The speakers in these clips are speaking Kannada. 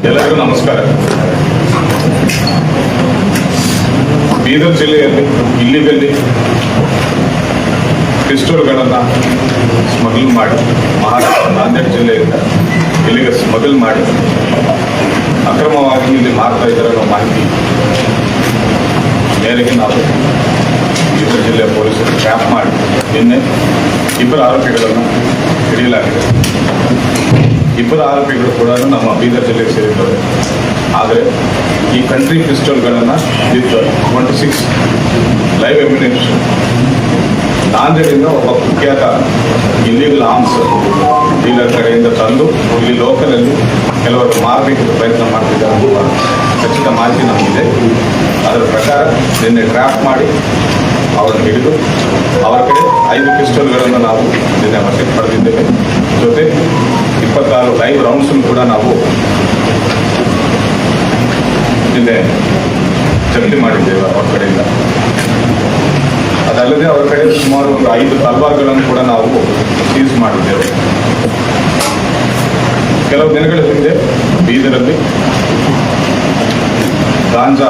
ಎಲ್ಲರಿಗೂ ನಮಸ್ಕಾರ. ಬೀದರ್ ಜಿಲ್ಲೆಯಲ್ಲಿ ಇಲ್ಲಿಗಲ್ಲಿ ಪಿಸ್ತೂಲ್ಗಳನ್ನು ಸ್ಮಗಲ್ ಮಾಡಿ ಮಹಾರಾಷ್ಟ್ರ ನಾಂದೇಡ್ ಜಿಲ್ಲೆಯಿಂದ ಇಲ್ಲಿಗೆ ಸ್ಮಗಲ್ ಮಾಡಿ ಅಕ್ರಮವಾಗಿ ಇಲ್ಲಿ ಮಾರ್ತಾ ಇದ್ದಾರೆ ಅನ್ನೋ ಮಾಹಿತಿ ಮೇರೆಗೆ ನಾವು ಬೀದರ್ ಜಿಲ್ಲೆಯ ಪೊಲೀಸರು ಟ್ರ್ಯಾಪ್ ಮಾಡಿ ನಿನ್ನೆ ಇಬ್ಬರು ಆರೋಪಿಗಳನ್ನು ಹಿಡಿಯಲಾಗಿದೆ. ಇಬ್ಬರು ಆರೋಪಿಗಳು ಕೂಡ ನಮ್ಮ ಬೀದರ್ ಜಿಲ್ಲೆಗೆ ಸೇರಿದ್ದಾರೆ. ಆದರೆ ಈ ಕಂಟ್ರಿ ಪಿಸ್ಟಲ್ಗಳನ್ನು ವಿತ್ 26 ಲೈವ್ ಎಮ್ಯುನೇಷನ್ ನಾಂದೇಡಿಂದ ಒಬ್ಬ ಕುಖ್ಯಾತ ಇಲ್ಲಿಗಲ್ ಆರ್ಮ್ಸ್ ಡೀಲರ್ ಕಡೆಯಿಂದ ತಂದು ಇಲ್ಲಿ ಲೋಕಲಲ್ಲಿ ಕೆಲವರು ಮಾರಬೇಕು ಪ್ರಯತ್ನ ಮಾಡ್ತಿದ್ದಾರೆ ಅನ್ನುವ ಖಚಿತ ಮಾಹಿತಿ ನಮಗಿದೆ. ಅದರ ಪ್ರಕಾರ ನಿನ್ನೆ ಟ್ರ್ಯಾಪ್ ಮಾಡಿ ಅವರನ್ನು ಹಿಡಿದು ಅವರ ಕಡೆ 5 ಪಿಸ್ಟಲ್ಗಳನ್ನು ನಾವು ನಿನ್ನೆ ವಶಕ್ಕೆ ಪಡೆದಿದ್ದೇವೆ. ಜೊತೆ 26 ಲೈವ್ ರೌಂಡ್ಸನ್ನು ಕೂಡ ನಾವು ನಿನ್ನೆ ಜಪ್ತಿ ಮಾಡಿದ್ದೇವೆ ಅವರ ಕಡೆಯಿಂದ. ಅದಲ್ಲದೆ ಅವರ ಕಡೆ ಸುಮಾರು ಒಂದು 5 ತಲ್ವಾರ್ಗಳನ್ನು ಕೂಡ ನಾವು ಸೀಸ್ ಮಾಡಿದ್ದೇವೆ. ಕೆಲವು ದಿನಗಳ ಹಿಂದೆ ಬೀದರಲ್ಲಿ ಗಾಂಜಾ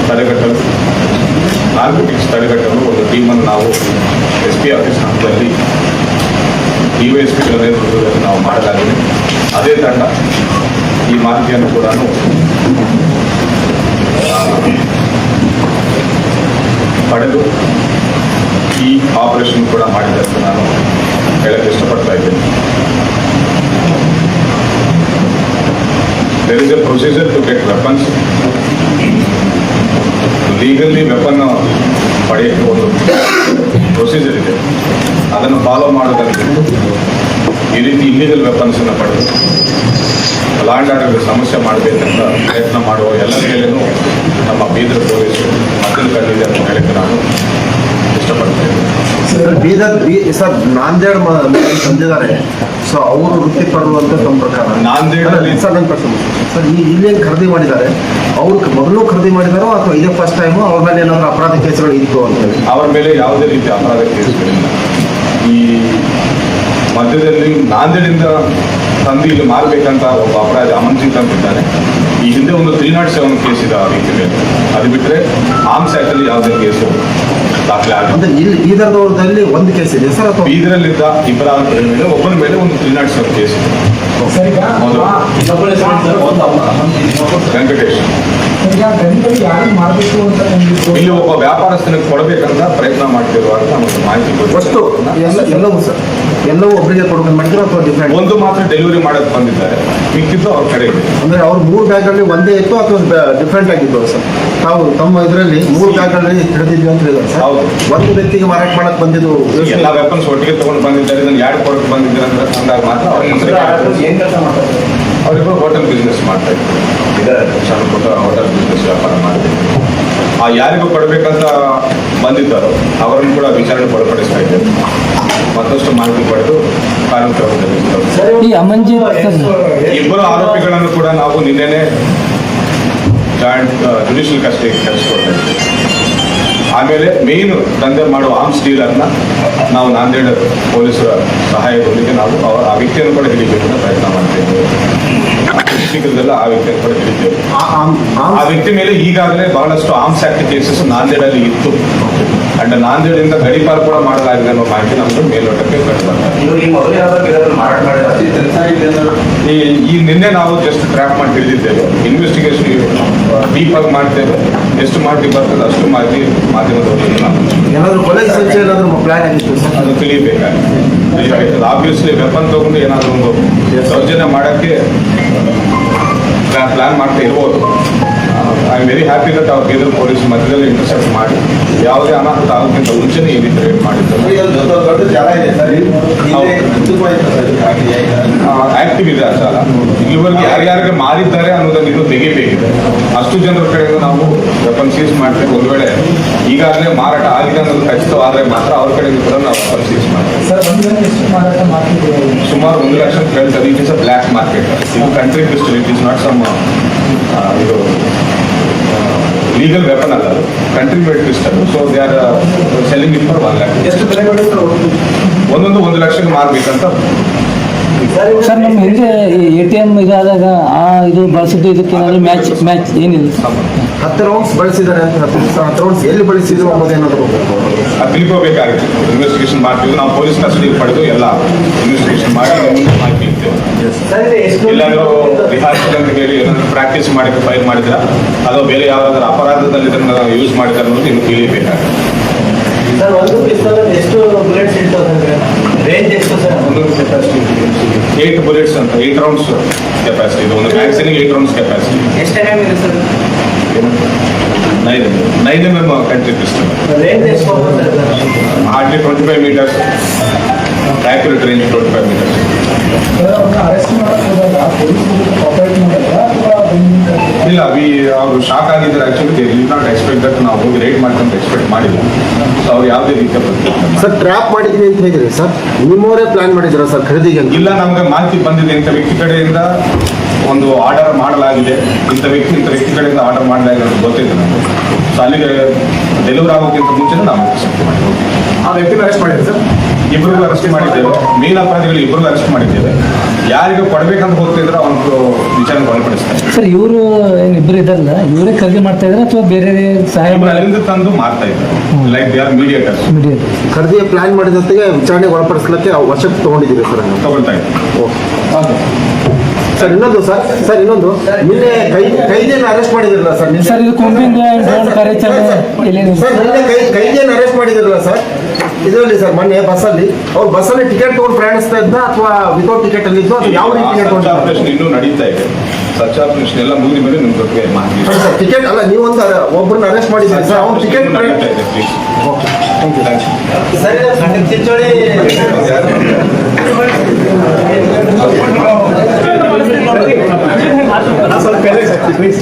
ತಡೆಗಟ್ಟಲು, ನಾರ್ಕೋಟಿಕ್ಸ್ ತಡೆಗಟ್ಟಲು ಒಂದು ಟೀಮನ್ನು ನಾವು SP ಆಫೀಸ್ ಹಂತದಲ್ಲಿ DYSPಗಳ ನೇತೃತ್ವದಲ್ಲಿ ನಾವು ಮಾಡಲಾಗಿದೆ. ಅದೇ ತಂಡ ಈ ಮಾಹಿತಿಯನ್ನು ಕೂಡ ಪಡೆದು ಈ ಆಪರೇಷನ್ ಕೂಡ ಮಾಡಿದೆ ಅಂತ ನಾನು ಹೇಳಕ್ಕೆ ಇಷ್ಟಪಡ್ತಾ ಇದ್ದೇನೆ. There is a procedure to get weapons. Legally weapon ಪಡೆಯಕ್ಕೆ ಒಂದು ಪ್ರೊಸೀಜರ್ ಇದೆ, ಅದನ್ನು ಫಾಲೋ ಮಾಡೋದಕ್ಕೆ ಈ ರೀತಿ ಇಲ್ಲಿಗಲ್ ವೆಪನ್ಸನ್ನು ಪಡೆದು ಲಾ ಆ್ಯಂಡ್ ಆರ್ಡರ್ಗೆ ಸಮಸ್ಯೆ ಮಾಡಬೇಕಂತ ಪ್ರಯತ್ನ ಮಾಡುವ ಎಲ್ಲರ ಮೇಲೇನೂ ನಮ್ಮ ಬೀದರ್ ಪೊಲೀಸರು ಮಕ್ಕಳು ಕಂಡಿದೆ ಅಂತ ಹೇಳಕ್ಕೆ ನಾನು ಇಷ್ಟಪಡ್ತೇನೆ. ಸರ್ ನಾಂದೇಡ್ ತಂದಿದ್ದಾರೆ. ಸೊ ಅವರು ವೃತ್ತಿಪರರು ಅಂತ ನಮ್ಮ ಪ್ರಕಾರ ನಾಂದೇಡಲ್ಲಿ ಸರ್ ನನ್ನ ಪ್ರಶ್ನೆ ಸರ್, ಇಲ್ಲೇನು ಖರೀದಿ ಮಾಡಿದ್ದಾರೆ, ಅವ್ರು ಮೊದಲು ಖರೀದಿ ಮಾಡಿದಾರೋ ಅಥವಾ ಇದೇ ಫಸ್ಟ್ ಟೈಮು ಅವ್ರ ಮೇಲೆ ಏನಾದರೂ ಅಪರಾಧ ಕೇಸುಗಳು ಇತ್ತು ಅಂತೇಳಿ? ಅವರ ಮೇಲೆ ಯಾವುದೇ ರೀತಿ ಅಪರಾಧ ಕೇಸುಗಳಿಲ್ಲ. ಈ ಮಧ್ಯದಲ್ಲಿ ನಾಂದೇಡಿಂದ ತಂದು ಇಲ್ಲಿ ಮಾರಬೇಕಂತ ಒಬ್ಬ ಅಪರಾಧಿ ಅಮನ್ಜಿತ್ ಅಂತಿದ್ದಾನೆ. ಈ ಹಿಂದೆ ಒಂದು 307 ಕೇಸ್ ಇದೆ ಆ ವ್ಯಕ್ತಿ ಮೇಲೆ. ಅದು ಬಿಟ್ಟರೆ ಆರ್ಮ್ಸ್ ಆ್ಯಕ್ಟಲ್ಲಿ ಯಾವುದೇ ಕೇಸು ದಾಖಲೆ ಆಗಿದೆ. ಇಲ್ಲಿ ಬೀದರ್ದವ್ರದಲ್ಲಿ ಒಂದು ಕೇಸ್ ಇದೆ ಸರ್, ಅಥವಾ ಬೀದರಲ್ಲಿದ್ದ ಇಬ್ಬರ ಮೇಲೆ ಒಬ್ಬನ ಮೇಲೆ ಒಂದು 307 ಕೇಸ್ ಇದೆ. ವೆಂಕಟೇಶ್ ಇಲ್ಲಿ ಒಬ್ಬ ವ್ಯಾಪಾರಸ್ಥನಿಗೆ ಕೊಡಬೇಕಂತ ಪ್ರಯತ್ನ ಮಾಡ್ತಿರುವಾಗ ನಮಗೆ ಮಾಹಿತಿ ಅಷ್ಟು ಎಲ್ಲವೂ ಸರ್ ಎಲ್ಲವೂ ಒಬ್ಬರಿಗೆ ಕೊಡಬೇಕು ಮಾಡಿದ್ರು ಅಥವಾ ಡಿಫ್ರೆಂಟ್? ಒಂದು ಮಾತ್ರ ಡೆಲಿವರಿ ಮಾಡೋಕೆ ಬಂದಿದ್ದಾರೆ, ಮಿಕ್ಕಿದ್ದು ಅವ್ರ ಕಡೆ ಇದೆ. ಅಂದರೆ ಅವ್ರು 3 ಬ್ಯಾಗಲ್ಲಿ ಒಂದೇ ಇತ್ತು ಅಥವಾ ಡಿಫ್ರೆಂಟ್ ಆಗಿದ್ದು ಸರ್? ತಾವು ತಮ್ಮ ಇದರಲ್ಲಿ 3 ಬ್ಯಾಗ್ಗಳಲ್ಲಿ ಹಿಡಿದಿದ್ವಿ ಅಂತ ಹೇಳಿದ್ರು ಸರ್. ಹೌದು, ಒಂದು ವ್ಯಕ್ತಿಗೆ ಮಾರಾಟ ಮಾಡಕ್ಕೆ ಬಂದಿದ್ದು ಎಲ್ಲ ವೆಪನ್ಸ್ ಒಟ್ಟಿಗೆ ತಗೊಂಡು ಬಂದಿದ್ದಾರೆ. ಇದನ್ನು ಯಾರು ಕೊಡಕ್ಕೆ ಬಂದಿದ್ದಾರೆ ಅಂತ ಅಂದಾಗ ಮಾತ್ರ ಅವರಿಬ್ಬರು ಹೋಟೆಲ್ ಬಿಸ್ನೆಸ್ ಮಾಡ್ತಾ ಇದ್ದಾರೆ, ಸಣ್ಣ ಪುಟ್ಟ ಹೋಟೆಲ್ ಬಿಸ್ನೆಸ್ ವ್ಯಾಪಾರ ಮಾಡ್ತಾರೆ. ಆ ಯಾರಿಗೂ ಕೊಡಬೇಕಂತ ಬಂದಿದ್ದಾರೋ ಅವರನ್ನು ಕೂಡ ವಿಚಾರಣೆ ಒಳಪಡಿಸ್ತಾ ಇದ್ದಾರೆ. ಮತ್ತಷ್ಟು ಮಾಹಿತಿ ಪಡೆದು ಕಾನೂನು ಕ್ರಮದಲ್ಲಿ ಇಬ್ಬರು ಆರೋಪಿಗಳನ್ನು ಕೂಡ ನಾವು ನಿನ್ನೆನೆ ಜಾಯಿಂಟ್ ಜುಡಿಷಿಯಲ್ ಕಸ್ಟಡಿಗೆ ಕಳಿಸ್ಕೊಡ್ತಾ ಇದ್ದೀವಿ. ಆಮೇಲೆ ಮೇಯ್ನ್ ದಂಧೆ ಮಾಡುವ ಆರ್ಮ್ಸ್ ಡೀಲರ್ನ ನಾವು ನಾಂದೇಡ್ ಪೊಲೀಸರ ಸಹಾಯದೊಂದಿಗೆ ನಾವು ಆ ವ್ಯಕ್ತಿಯನ್ನು ಕೂಡ ಹಿಡಿಬೇಕಂತ ಪ್ರಯತ್ನ ಮಾಡ್ತಿದ್ದೇವೆ. ಶೀಘ್ರದಲ್ಲ ಆ ವ್ಯಕ್ತಿಯನ್ನು ಕೂಡ ಹಿಡಿತೇವೆ. ಆ ವ್ಯಕ್ತಿ ಮೇಲೆ ಈಗಾಗಲೇ ಬಹಳಷ್ಟು ಆರ್ಮ್ಸ್ ಆಕ್ಟ್ ಕೇಸಸ್ ನಾಂದೇಡಲ್ಲಿ ಇತ್ತು. ಅಂಡ್ ನಾಂದೇಡಿಂದ ಗಡಿಪಾರು ಕೂಡ ಮಾಡಲಾಗಿದೆ ಅನ್ನೋ ಮಾಹಿತಿ ನಮಗೆ ಮೇಲ್ನೋಟಕ್ಕೆ ಈ ನಿನ್ನೆ ನಾವು ಜಸ್ಟ್ ಟ್ರ್ಯಾಪ್ ಮಾಡಿ ಹಿಡಿದಿದ್ದೇವೆ. ಇನ್ವೆಸ್ಟಿಗೇಷನ್ ಡೀಪ್ ಆಗಿ ಮಾಡ್ತೇವೆ. ಎಷ್ಟು ಮಾಹಿತಿ ಬರ್ತದೆ ಅಷ್ಟು ಮಾಹಿತಿ ಮಾಧ್ಯಮದವರಿಗೆ ಏನಾದರೂ ಕೊಲೆ ಸಂಚೆ ಏನಾದರೂ ಪ್ಲಾನ್ ಆಗಿತ್ತು ಸರ್? ಅದು ತಿಳಿಬೇಕಾಗ್ತದೆ. ಆಬ್ವಿಯಸ್ಲಿ ವೆಪನ್ ತಗೊಂಡು ಏನಾದರೂ ಒಂದು ದೌರ್ಜನ್ಯ ಮಾಡೋಕ್ಕೆ ಪ್ಲಾನ್ ಮಾಡ್ತಾ ಇರ್ಬೋದು. I am very happy that ಅವ್ರ ಬೀದರ್ ಪೊಲೀಸ್ ಮಧ್ಯದಲ್ಲಿ ಇಂಟರ್ಸೆಪ್ಟ್ ಮಾಡಿ ಯಾವುದೇ ಅನಾಹುತ ಆಗೋಕ್ಕಿಂತ ಮುಂಚೆನೇ ಈ ರೀತಿ ರೇಟ್ ಮಾಡಿದ್ದಾರೆ. ಆಕ್ಟಿವ್ ಇದೆ ಆ ಜಾಲ. ಇಲ್ಲಿವರೆಗೆ ಯಾರ್ಯಾರಿಗೆ ಮಾರಿದ್ದಾರೆ ಅನ್ನೋದನ್ನು ಇನ್ನೂ ತೆಗಿಬೇಕಿದೆ. ಅಷ್ಟು ಜನರ ಕಡೆಯಿಂದ ನಾವು ವೆಪನ್ ಸೀಸ್ ಮಾಡ್ತೇವೆ. ಒಂದು ವೇಳೆ ಈಗಾಗಲೇ ಮಾರಾಟ ಆಗಿದೆ ಅನ್ನೋದು ಖಚಿತವಾದರೆ ಮಾತ್ರ ಅವ್ರ ಕಡೆಯಿಂದ ಕೂಡ ನಾವು ವೆಪನ್ ಸೀಸ್ ಮಾಡ್ತೇವೆ. ಸುಮಾರು 1 ಲಕ್ಷ ಕೇಳ್ತಾರೆ. It is a black market. ಇದು country pistol, it is not some ಇದು ಲೀಗಲ್ ವೆಪನ್ ಅಲ್ಲ, ಅದು country made pistol. So they are selling it for 1 lakh. ಎಷ್ಟು ಬೆಲೆ ಒಂದೊಂದು 1 ಲಕ್ಷಕ್ಕೆ ಮಾರಬೇಕಂತ ಸರ್ ನಮ್ಮ ಹಿಂದೆ ATM ಇದಾದಾಗ ಆ ಇದು ಬಳಸಿದ್ದು ಇದಕ್ಕೆ ಏನಾದ್ರು ಮ್ಯಾಚ್ ಏನಿಲ್ಲ ಸರ್? 10 ರೌಂಡ್ಸ್ ಬಳಸಿದ್ದಾರೆ ಅಂತ 10 ರೌಂಡ್ಸ್ ಎಲ್ಲಿ ಬಳಸಿದ್ರು ಅನ್ನೋದೇನಾದ್ರು ಅದು ತಿಳ್ಕೋಬೇಕಾಗುತ್ತೆ. ಇನ್ವೆಸ್ಟಿಗೇಷನ್ ಮಾಡ್ತೀವಿ ನಾವು, ಪೊಲೀಸ್ ಕಸ್ಟಡಿ ಪಡೆದು ಎಲ್ಲ ಇನ್ವೆಸ್ಟಿಗೇಷನ್ ಮಾಡಿ ಮುಂದೆ ಮಾಹಿತಿ ಇರ್ತೇವೆ. ಎಲ್ಲಾದರೂ ರಿಹಾರ್ಸಲ್ ಅಂತ ಹೇಳಿ ಏನಾದರೂ ಪ್ರಾಕ್ಟೀಸ್ ಮಾಡಿ ಫೈಲ್ ಮಾಡಿದ್ರೆ ಅಥವಾ ಬೇರೆ ಯಾವುದಾದ್ರೂ ಅಪರಾಧದಲ್ಲಿ ಇದನ್ನು ಯೂಸ್ ಮಾಡಿದ್ದಾರೆ ಅನ್ನೋದು ಇನ್ನು ತಿಳಿಯಬೇಕಾಗುತ್ತೆ. ಸರ್, ಒಂದು ಪಿಸ್ತೂಲ್ ಎಷ್ಟು ಬುಲೆಟ್ಸ್ ಇರ್ತದೆ? ರೇಂಜ್ ಎಷ್ಟು ಸರ್? ಒಂದು ಕೆಪಾಸಿಟಿ 8 ಬುಲೆಟ್ಸ್ ಅಂತ 8 ರೌಂಡ್ಸ್ ಕೆಪಾಸಿಟಿ ಇದೆ. ಒಂದು ಮ್ಯಾಗ್ಝಿನ್ಗೆ 8 ರೌಂಡ್ಸ್ ಕೆಪಾಸಿಟಿ. ಎಷ್ಟು MM ಇದೆ ಸರ್? 9 mm ಕಂಟ್ರಿ ಪಿಸ್ಟಲ್. ರೇಂಜ್ ಎಷ್ಟು ಹೋಗುತ್ತೆ ಸರ್? Hardly 25 meters. Accurate range 25 meters. Arrest ಮಾಡೋದಾಗ ಪೊಲೀಸ್ ಇಲ್ಲ, ಅವರು ಶಾಕ್ ಆಗಿದ್ದಾರೆ. Actually they did not expect that ನಾವು ಹೋಗಿ ರೈಡ್ ಮಾಡ್ಕೊಂಡು ಎಕ್ಸ್ಪೆಕ್ಟ್ ಮಾಡಿಲ್ಲ. ಸೊ ಅವ್ರು ಯಾವುದೇ ರೀತಿಯ ಪ್ರತಿಕ್ರಿಯೆ ಸರ್ ಟ್ರ್ಯಾಪ್ ಮಾಡಿದ್ವಿ ಅಂತ ಹೇಳಿದ್ರಿ ಸರ್, ನಿಮ್ಮವರೇ ಪ್ಲಾನ್ ಮಾಡಿದ್ರ ಸರ್ ಖರೀದಿಗೆ ಅಂತ? ಇಲ್ಲ, ನಮ್ಗೆ ಮಾಹಿತಿ ಬಂದಿದೆ ಇಂಥ ವ್ಯಕ್ತಿ ಕಡೆಯಿಂದ ಒಂದು ಆರ್ಡರ್ ಮಾಡಲಾಗಿದೆ, ಇಂಥ ವ್ಯಕ್ತಿ ಕಡೆಯಿಂದ ಆರ್ಡರ್ ಮಾಡಲಾಗಿದೆ ಅಂತ ಗೊತ್ತಿದೆ ನಮಗೆ. ಸೊ ಅಲ್ಲಿಗೆ ಡೆಲಿವರಿ ಆಗೋಕ್ಕಿಂತ ಮುಂಚೆನೇ ನಾವು ಶಿಫ್ಟ್ ಮಾಡಿದ್ವಿ. ಆ ವ್ಯಕ್ತಿನ ಅರೆಸ್ಟ್ ಮಾಡಿದ್ರು ಸರ್? ಇಬ್ಬರಿಗೂ ಅರೆಸ್ಟ್ ಮಾಡಿದ್ದೇವೆ. ಮೇನ್ ಅಪರಾಧಿಗಳು ಇಬ್ಬರಿಗೂ ಅರೆಸ್ಟ್ ಮಾಡಿದ್ದೇವೆ. ಯಾರಿಗೆ ಕೊಡಬೇಕಂತ ಹೋಗ್ತಿದ್ರೆ ಅವನು ವಿಚಾರಣೆ ಒಳಪಡಿಸ್ತಾರೆ. ಸರ್ ಇವರು ಏನಿಬ್ಬರು ಇದಾರಲ್ಲ, ಇವರೇ ಖರೀದಿ ಮಾಡ್ತಾ ಇದ್ದಾರೆ ಅಥವಾ ಬೇರೆ ಸಹಾಯ ಇವ್ರು ಅಲ್ಲಿಂದ ತಂದು ಮಾಡ್ತಾ ಇದ್ದಾರೆ. Like they are mediators. Media? ಖರೀದಿಯ ಪ್ಲಾನ್ ಮಾಡಿದೊತ್ತಿಗೆ ವಿಚಾರಣೆಗೆ ಒಳಪಡಿಸ್ಲಿಕ್ಕೆ ವಶಕ್ಕೆ ತಗೊಂಡಿದ್ದೀರಿ ಸರ್? ತಗೊಳ್ತಾ ಇದ್ದಾರೆ. ಸರ್ ಇನ್ನೊಂದು ನಿನ್ನೆ ಕೈದಿಯನ್ನು ಅರೆಸ್ಟ್ ಮಾಡಿದಿರಲ್ಲ ಸರ್? ಸರ್ ಇದು ಕುಂಬಿಂಗ್ ಡ್ರೋನ್ ಕಾರ್ಯಾಚರಣೆ ಎಲ್ಲೇನಿಲ್ಲ ಸರ್ ನಿನ್ನೆ ಕೈದಿಯನ್ನು ಅರೆಸ್ಟ್ ಮಾಡಿದಿರಲ್ಲ ಸರ್ ಇದರಲ್ಲಿ ಸರ್? ಮೊನ್ನೆ ಬಸ್ಸಲ್ಲಿ ಅವ್ರು ಬಸ್ಸಲ್ಲಿ ಟಿಕೆಟ್ ತಗೊಂಡು ಪ್ರಯಾಣಿಸ್ತಾ ಇದ್ದ ಅಥವಾ ವಿತೌಟ್ ಟಿಕೆಟ್ ಅಲ್ಲಿ ಇದ್ದು ಅಥವಾ ಯಾವ ರೀತಿ ಟಿಕೆಟ್ ಸರ್ಚ್ ತಗೊಂಡು? ಆಪರೇಷನ್ ಇನ್ನೂ ನಡೀತಾ ಇದೆ. ಸರ್ಚ್ ಆಪರೇಷನ್ ಎಲ್ಲ ಮುಗಿದ ಮೇಲೆ ನಿಮ್ ಬಗ್ಗೆ ಮಾಹಿತಿ. ಸರ್ ಟಿಕೆಟ್ ಅಲ್ಲ, ನೀವೊಂದು ಒಬ್ಬರನ್ನ ಅರೆಸ್ಟ್ ಮಾಡಿದ್ದೀರಿ ಸರ್, ಅವ್ನು ಟಿಕೆಟ್ ನಡೀತಾ ಇದೆ. ಪ್ಲೀಸ್. Thank you. ಸರ್, ಇದು ಚಿಂಚೋಳಿ ಸ್ವಲ್ಪ ಪ್ಲೀಸ್.